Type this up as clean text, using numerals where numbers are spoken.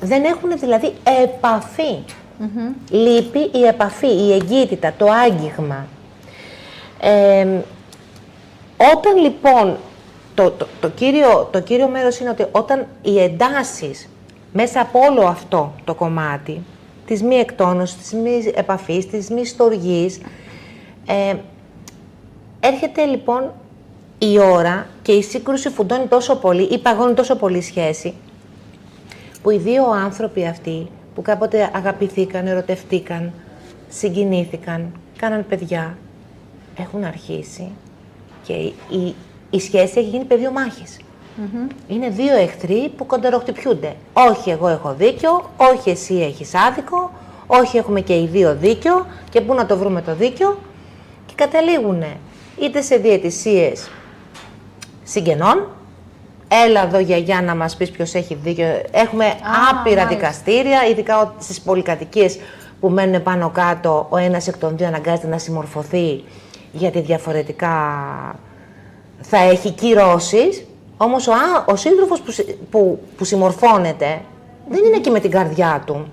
Δεν έχουν δηλαδή επαφή. Λείπει η επαφή, η εγκύτητα, το άγγιγμα. Όταν λοιπόν, το κύριο μέρος είναι ότι όταν οι εντάσεις μέσα από όλο αυτό το κομμάτι, της μη εκτόνωσης, της μη επαφής, της μη στοργής, έρχεται λοιπόν η ώρα και η σύγκρουση φουντώνει τόσο πολύ ή παγώνει τόσο πολύ σχέση, που οι δύο άνθρωποι αυτοί που κάποτε αγαπηθήκαν, ερωτευτήκαν, συγκινήθηκαν, κάναν παιδιά, έχουν αρχίσει και η σχέση έχει γίνει πεδίο μάχης. Είναι δύο εχθροί που κοντεροχτυπιούνται. Όχι εγώ έχω δίκιο, όχι εσύ έχεις άδικο, όχι έχουμε και οι δύο δίκιο και πού να το βρούμε το δίκιο, και καταλήγουν είτε σε διαιτησίες συγγενών, έλα εδώ γιαγιά να μας πεις ποιος έχει δίκιο. Έχουμε άπειρα δικαστήρια, ειδικά στις πολυκατοικίες που μένουν πάνω κάτω, ο ένας εκ των δύο αναγκάζεται να συμμορφωθεί, γιατί διαφορετικά θα έχει κυρώσεις. Όμως ο σύντροφος που συμμορφώνεται δεν είναι εκεί με την καρδιά του.